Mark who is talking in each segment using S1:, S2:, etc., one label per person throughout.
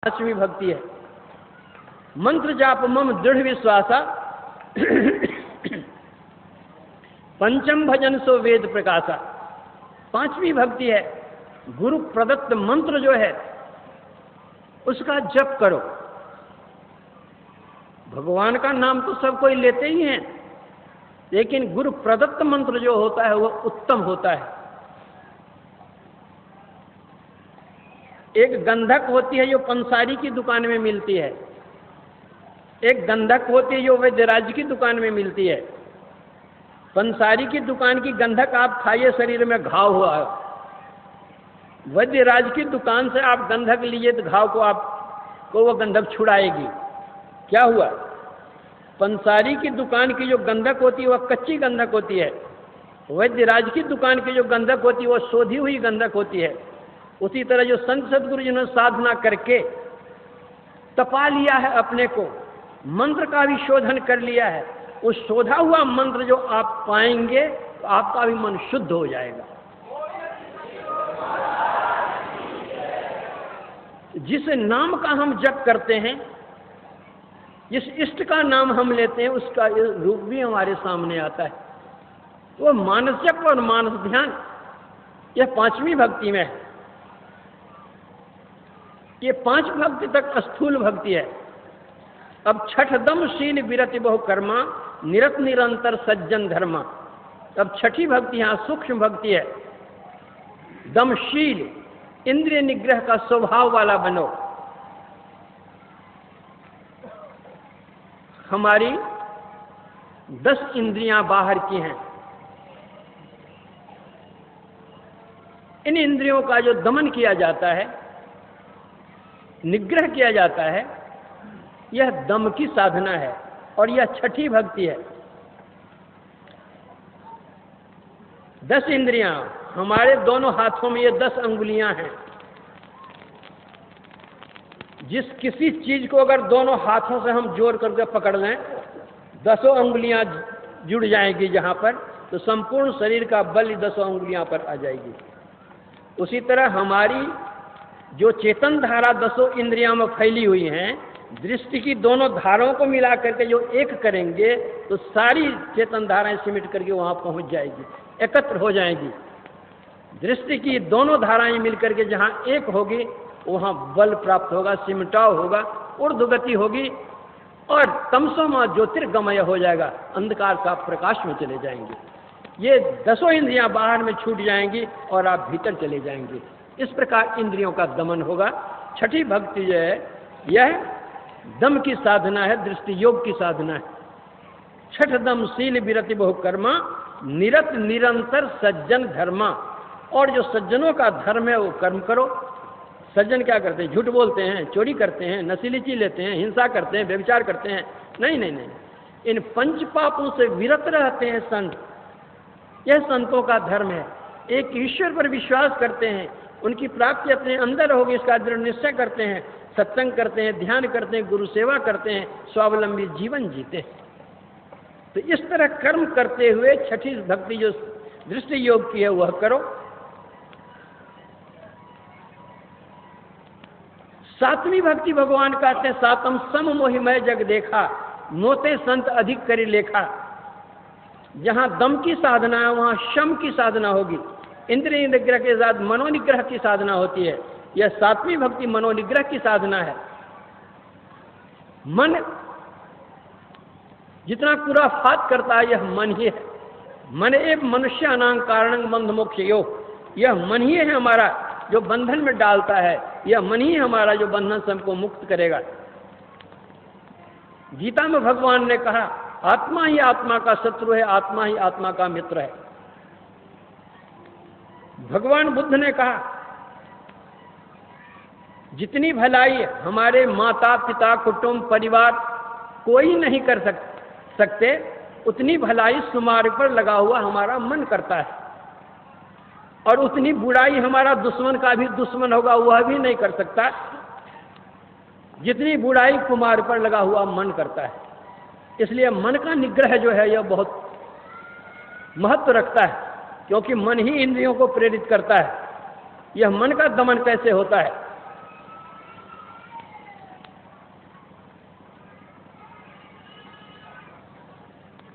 S1: पांचवी भक्ति है। मंत्र जाप मम दृढ़ विश्वासा पंचम भजन सो वेद प्रकाशा। पांचवी भक्ति है गुरु प्रदत्त मंत्र जो है उसका जप करो। भगवान का नाम तो सब कोई लेते ही हैं, लेकिन गुरु प्रदत्त मंत्र जो होता है वो उत्तम होता है। एक गंधक होती है जो पंसारी की दुकान में मिलती है, एक गंधक होती है जो वैद्यराज की दुकान में मिलती है। पंसारी की दुकान की गंधक आप खाइए, शरीर में घाव हुआ है। वैद्यराज की दुकान से आप गंधक लीजिए तो घाव को आपको वो गंधक छुड़ाएगी। क्या हुआ? पंसारी की दुकान की जो गंधक होती है वह कच्ची गंधक होती है, वैद्यराज की दुकान की जो गंधक होती है वह शोधी हुई गंधक होती है। उसी तरह जो संत सदगुरु जिन्होंने साधना करके तपा लिया है अपने को, मंत्र का भी शोधन कर लिया है, उस शोधा हुआ मंत्र जो आप पाएंगे तो आपका भी मन शुद्ध हो जाएगा। जिस नाम का हम जप करते हैं, जिस इष्ट का नाम हम लेते हैं, उसका रूप भी हमारे सामने आता है। वो मानस जप और मानस ध्यान, यह पांचवी भक्ति में है। ये पांच भक्ति तक स्थूल भक्ति है। अब छठ दम शील विरति बहु कर्मा निरत निरंतर सज्जन धर्मा। अब छठी भक्ति यहां सूक्ष्म भक्ति है। दमशील, इंद्रिय निग्रह का स्वभाव वाला बनो। हमारी 10 इंद्रियां बाहर की हैं। इन इंद्रियों का जो दमन किया जाता है, निग्रह किया जाता है, यह दम की साधना है और यह छठी भक्ति है। 10 इंद्रियां, हमारे दोनों हाथों में ये 10 अंगुलियां हैं। जिस किसी चीज को अगर दोनों हाथों से हम जोड़ करके पकड़ लें, 10 अंगुलियां जुड़ जाएंगी जहां पर, तो संपूर्ण शरीर का बल 10 अंगुलियां पर आ जाएगी। उसी तरह हमारी जो चेतन धारा 10 इंद्रियां में फैली हुई हैं, दृष्टि की दोनों धाराओं को मिला करके जो एक करेंगे तो सारी चेतन धाराएं सिमट करके वहां पहुंच जाएगी, एकत्र हो जाएगी। दृष्टि की दोनों धाराएं मिलकर के जहां एक होगी वहां बल प्राप्त होगा, सिमटाव होगा, ऊर्ध्वगति होगी और तमसोमा ज्योतिर्गमय हो जाएगा, अंधकार का प्रकाश में चले जाएंगे। ये 10 इंद्रियां बाहर में छूट जाएंगी और आप भीतर चले जाएंगे। इस प्रकार इंद्रियों का दमन होगा। छठी भक्ति जो है यह दम की साधना है, दृष्टि योग की साधना है। छठ दम शील विरति बहु कर्मा निरत निरंतर सज्जन धर्मा। और जो सज्जनों का धर्म है वो कर्म करो। सज्जन क्या करते हैं? झूठ बोलते हैं, चोरी करते हैं, नशीली चीज लेते हैं, हिंसा करते हैं, व्यभिचार करते हैं। नहीं नहीं नहीं, इन पंच पापों से विरत रहते हैं संत। यह संतों का धर्म है। एक ईश्वर पर विश्वास करते हैं, उनकी प्राप्ति अपने अंदर होगी इसका दृढ़ निश्चय करते हैं, सत्संग करते हैं, ध्यान करते हैं, गुरु सेवा करते हैं, स्वावलंबी जीवन जीते हैं। तो इस तरह कर्म करते हुए छठी भक्ति जो दृष्टि योग की है वह करो। 7वीं भक्ति भगवान कहते हैं सातम सम मोहिमय जग देखा मोते संत अधिक करी लेखा। जहां दम की साधना है वहां शम की साधना होगी, इंद्रिय निग्रह के साथ मनोनिग्रह की साधना होती है। यह 7वीं भक्ति मनोनिग्रह की साधना है। मन जितना कुराफात करता है यह मन ही है। मन एव मनुष्यानां कारणं बंध मोक्ष यो। यह मन ही है हमारा जो बंधन में डालता है, यह मन ही हमारा जो बंधन से हमको मुक्त करेगा। गीता में भगवान ने कहा आत्मा ही आत्मा का शत्रु है, आत्मा ही आत्मा का मित्र है। भगवान बुद्ध ने कहा जितनी भलाई हमारे माता पिता कुटुंब परिवार कोई नहीं कर सकते, उतनी भलाई सुमार्ग पर लगा हुआ हमारा मन करता है। और उतनी बुराई हमारा दुश्मन का भी दुश्मन होगा वह भी नहीं कर सकता, जितनी बुराई कुमार पर लगा हुआ मन करता है। इसलिए मन का निग्रह जो है यह बहुत महत्व रखता है, क्योंकि मन ही इंद्रियों को प्रेरित करता है। यह मन का दमन कैसे होता है?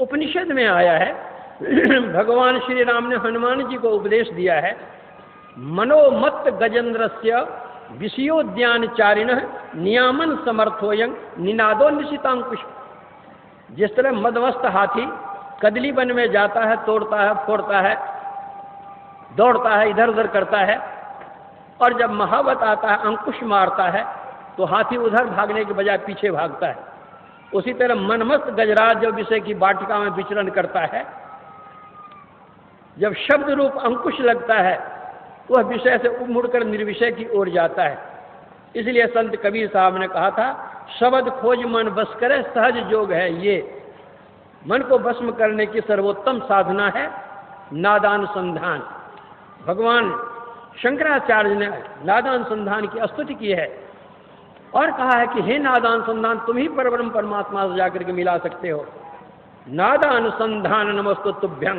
S1: उपनिषद में आया है, भगवान श्री राम ने हनुमान जी को उपदेश दिया है, मनोमत गजेंद्रस्य विषयोद्यानचारिण नियामन समर्थोयं निनादो निशितांकुश। जिस तरह मदमस्त हाथी कदली वन में जाता है, तोड़ता है, फोड़ता है, दौड़ता है, इधर उधर करता है, और जब महावत आता है, अंकुश मारता है, तो हाथी उधर भागने के बजाय पीछे भागता है। उसी तरह मनमस्त गजराज जो विषय की वाटिका में विचरण करता है, जब शब्द रूप अंकुश लगता है, वह विषय से मुड़कर निर्विषय की ओर जाता है। इसलिए संत कबीर साहब ने कहा था, शब्द खोज मन बस करे सहज जोग है ये। मन को भस्म करने की सर्वोत्तम साधना है नादानुसंधान। भगवान शंकराचार्य ने नादानुसंधान की स्तुति की है और कहा है कि हे नादानुसंधान, तुम ही परब्रह्म परमात्मा से जाकर के मिला सकते हो। नादानुसंधान नमस्तु तुभ्यं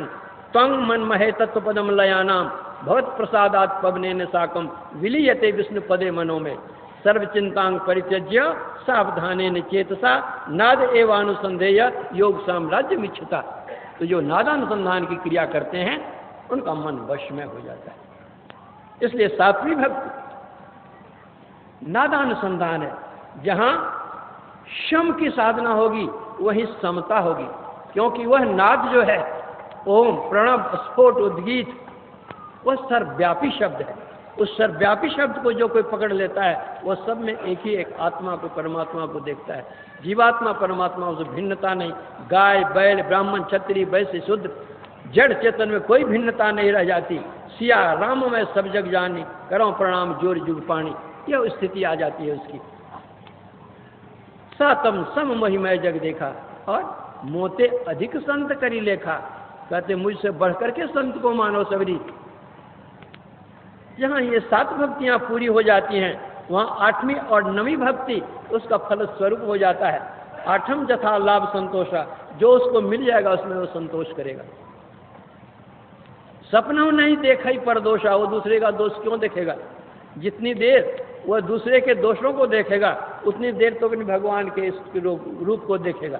S1: त्वं मन्महे तत्व पदम लयानाम भवत प्रसादात पवनेन साकम विलीयते विष्णु पदे मनो में सर्वचिंतांग परित्यज्य सावधानेन चेतसा नाद एवानुसंधेय योग साम्राज्य मिच्छता। तो जो नादानुसंधान की क्रिया करते हैं उनका मन वश में हो जाता है। इसलिए सात्विक भक्ति नादानुसंधान है। जहां शम की साधना होगी वहीं समता होगी, क्योंकि वह नाद जो है, ओम प्रणव स्फोट उद्गीत, वह सर्वव्यापी शब्द है। उस सर्वव्यापी शब्द को जो कोई पकड़ लेता है वह सब में एक ही एक आत्मा को, परमात्मा को देखता है। जीवात्मा परमात्मा से भिन्नता नहीं। गाय बैल ब्राह्मण क्षत्रिय वैश्य शूद्र जड़ चेतन में कोई भिन्नता नहीं रह जाती। सिया राम में सब जग जानी करो प्रणाम जोर जुग पानी, यह स्थिति आ जाती है उसकी। सातम सम महिमय जग देखा और मोते अधिक संत करी लेखा। कहते मुझसे बढ़कर के संत को मानो सबरी। जहाँ ये 7 भक्तियाँ पूरी हो जाती हैं वहाँ 8वीं और 9वीं भक्ति उसका फल स्वरूप हो जाता है। 8म जथा लाभ संतोषा, जो उसको मिल जाएगा उसमें वो संतोष करेगा। सपना नहीं देखा ही परदोषा, वो दूसरे का दोष क्यों देखेगा। जितनी देर वह दूसरे के दोषों को देखेगा उतनी देर तो अपने भगवान के इस रूप को देखेगा।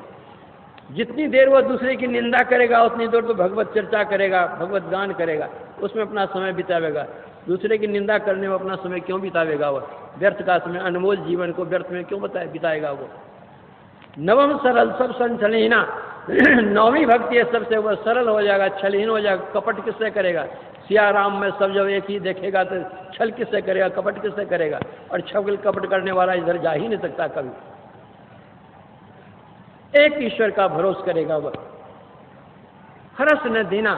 S1: जितनी देर वह दूसरे की निंदा करेगा उतनी देर तो भगवत चर्चा करेगा, भगवत गान करेगा, उसमें अपना समय बितावेगा। दूसरे की निंदा करने में अपना समय क्यों बितावेगा वह? व्यर्थ का समय, अनमोल जीवन को व्यर्थ में क्यों बिताएगा वो? 9वीं सरल सब संचलहीना। 9वीं भक्ति है सबसे वह सरल हो जाएगा, छलहीन हो जाएगा। कपट किससे करेगा? सिया राम में सब जब एक ही देखेगा तो छल किससे करेगा, कपट किससे करेगा? और छल कपट करने वाला इधर जा ही नहीं सकता कभी। एक ईश्वर का भरोसा करेगा वह, हर्ष न देना,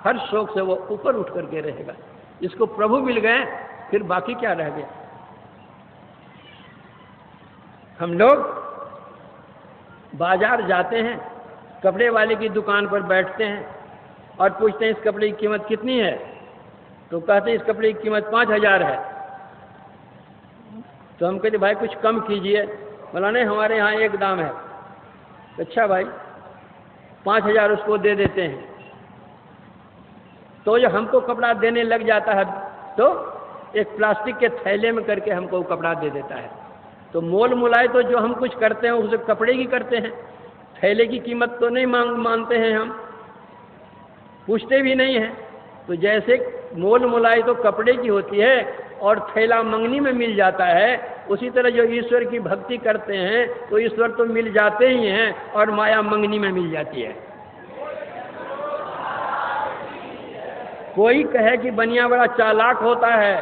S1: हर शोक से वो ऊपर उठ करके रहेगा। इसको प्रभु मिल गए फिर बाकी क्या रह गया। हम लोग बाजार जाते हैं, कपड़े वाले की दुकान पर बैठते हैं और पूछते हैं इस कपड़े की कीमत कितनी है? तो कहते हैं इस कपड़े की कीमत 5000 है। तो हम कहते भाई कुछ कम कीजिए। बोला नहीं हमारे यहाँ एक दाम है। अच्छा भाई 5000 उसको दे देते हैं। तो जो हमको कपड़ा देने लग जाता है तो एक प्लास्टिक के थैले में करके हमको कपड़ा दे देता है। तो मोल मुलाए तो जो हम कुछ करते हैं उसे कपड़े की करते हैं, थैले की कीमत तो नहीं मानते हैं, हम पूछते भी नहीं हैं। तो जैसे मोल मुलाई तो कपड़े की होती है और थैला मंगनी में मिल जाता है, उसी तरह जो ईश्वर की भक्ति करते हैं तो ईश्वर तो मिल जाते ही हैं और माया मंगनी में मिल जाती है। कोई कहे कि बनिया बड़ा चालाक होता है,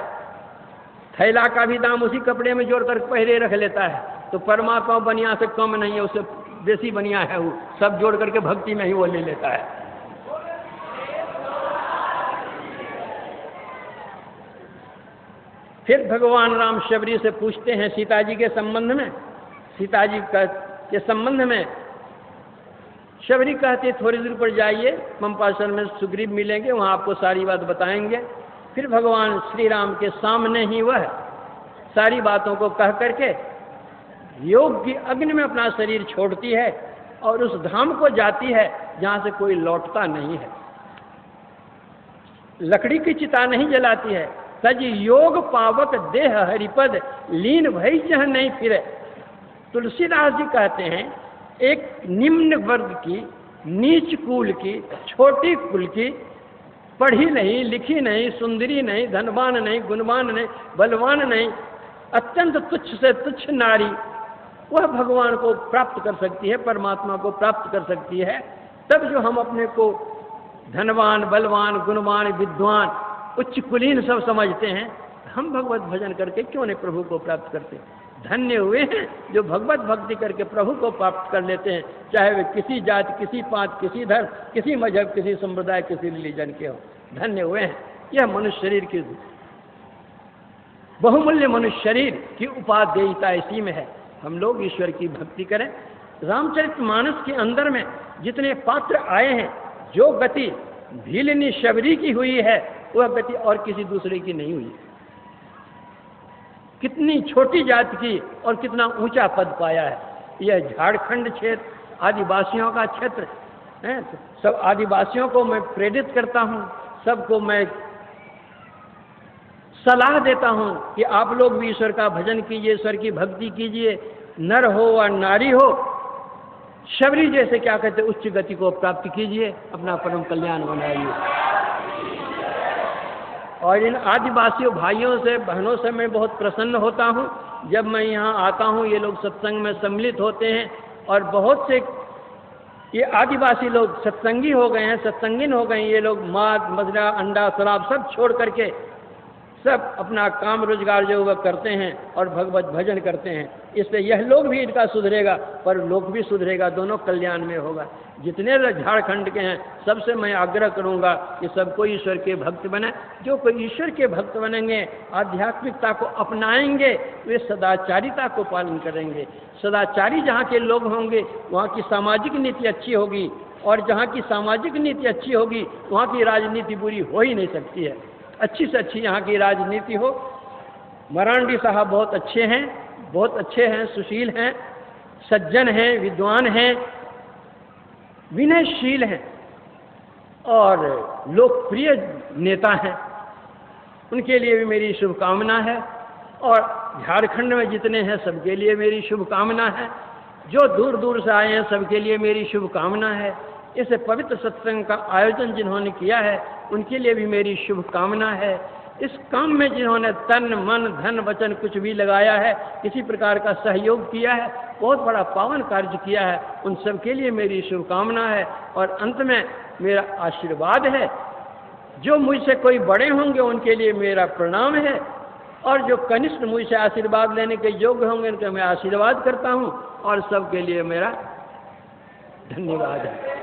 S1: थैला का भी दाम उसी कपड़े में जोड़कर पहले रख लेता है, तो परमात्मा बनिया से कम नहीं है, उससे बेसी बनिया है। वो सब जोड़ करके भक्ति में ही वो ले लेता है। फिर भगवान राम शबरी से पूछते हैं सीता जी के संबंध में। सीता जी के संबंध में शबरी कहती है थोड़ी दूर पर जाइए, पंपासन में सुग्रीव मिलेंगे, वहाँ आपको सारी बात बताएंगे। फिर भगवान श्री राम के सामने ही वह सारी बातों को कह करके योग की अग्नि में अपना शरीर छोड़ती है और उस धाम को जाती है जहाँ से कोई लौटता नहीं है। लकड़ी की चिता नहीं जलाती है। सज योग पावक देह हरिपद लीन भई जह नहीं फिरे। तुलसीदास जी कहते हैं एक निम्न वर्ग की नीच कुल की, छोटी कुल की, पढ़ी नहीं, लिखी नहीं, सुंदरी नहीं, धनवान नहीं, गुणवान नहीं, बलवान नहीं, अत्यंत तुच्छ से तुच्छ नारी, वह भगवान को प्राप्त कर सकती है, परमात्मा को प्राप्त कर सकती है। तब जो हम अपने को धनवान, बलवान, गुणवान, विद्वान, उच्च कुलीन सब समझते हैं, हम भगवत भजन करके क्यों नहीं प्रभु को प्राप्त करते? धन्य हुए हैं जो भगवत भक्ति करके प्रभु को प्राप्त कर लेते हैं, चाहे वे किसी जाति, किसी पात, किसी धर्म, किसी मजहब, किसी संप्रदाय, किसी रिलीजन के हो। धन्य हुए हैं। यह मनुष्य शरीर की बहुमूल्य मनुष्य शरीर की उपादेयता इसी में है। हम लोग ईश्वर की भक्ति करें। रामचरितमानस के अंदर में जितने पात्र आए हैं, जो गति भीलनी शबरी की हुई है, वह गति और किसी दूसरे की नहीं हुई। कितनी छोटी जाति की और कितना ऊंचा पद पाया है। यह झारखंड क्षेत्र आदिवासियों का क्षेत्र है। सब आदिवासियों को मैं प्रेरित करता हूँ, सबको मैं सलाह देता हूँ कि आप लोग भी ईश्वर का भजन कीजिए, ईश्वर की भक्ति कीजिए। नर हो व नारी हो, शबरी जैसे क्या कहते उच्च गति को प्राप्त कीजिए, अपना परम कल्याण बनाइए। और इन आदिवासी भाइयों से, बहनों से मैं बहुत प्रसन्न होता हूँ। जब मैं यहाँ आता हूँ, ये लोग सत्संग में सम्मिलित होते हैं और बहुत से ये आदिवासी लोग सत्संगी हो गए हैं, सत्संगिन हो गए हैं। ये लोग मांस, मदिरा, अंडा, शराब सब छोड़ करके सब अपना काम रोजगार जो वह करते हैं और भगवत भजन करते हैं। इससे यह लोग भी इनका सुधरेगा, पर लोग भी सुधरेगा, दोनों कल्याण में होगा। जितने झारखंड के हैं, सबसे मैं आग्रह करूंगा कि सबको ईश्वर के भक्त बने। जो कोई ईश्वर के भक्त बनेंगे, आध्यात्मिकता को अपनाएंगे, वे सदाचारिता को पालन करेंगे। सदाचारी जहाँ के लोग होंगे, वहाँ की सामाजिक नीति अच्छी होगी, और जहाँ की सामाजिक नीति अच्छी होगी, वहाँ की राजनीति बुरी हो ही नहीं सकती है। अच्छी से अच्छी यहाँ की राजनीति हो। मरांडी साहब बहुत अच्छे हैं, बहुत अच्छे हैं, सुशील हैं, सज्जन हैं, विद्वान हैं, विनयशील हैं और लोकप्रिय नेता हैं। उनके लिए भी मेरी शुभकामना है। और झारखंड में जितने हैं, सबके लिए मेरी शुभकामना है। जो दूर दूर से आए हैं, सबके लिए मेरी शुभकामना है। इस पवित्र सत्संग का आयोजन जिन्होंने किया है, उनके लिए भी मेरी शुभकामना है। इस काम में जिन्होंने तन, मन, धन, वचन कुछ भी लगाया है, किसी प्रकार का सहयोग किया है, बहुत बड़ा पावन कार्य किया है, उन सब के लिए मेरी शुभकामना है। और अंत में मेरा आशीर्वाद है। जो मुझसे कोई बड़े होंगे, उनके लिए मेरा प्रणाम है, और जो कनिष्ठ मुझसे आशीर्वाद लेने के योग्य होंगे, उनका मैं आशीर्वाद करता हूँ। और सबके लिए मेरा धन्यवाद है।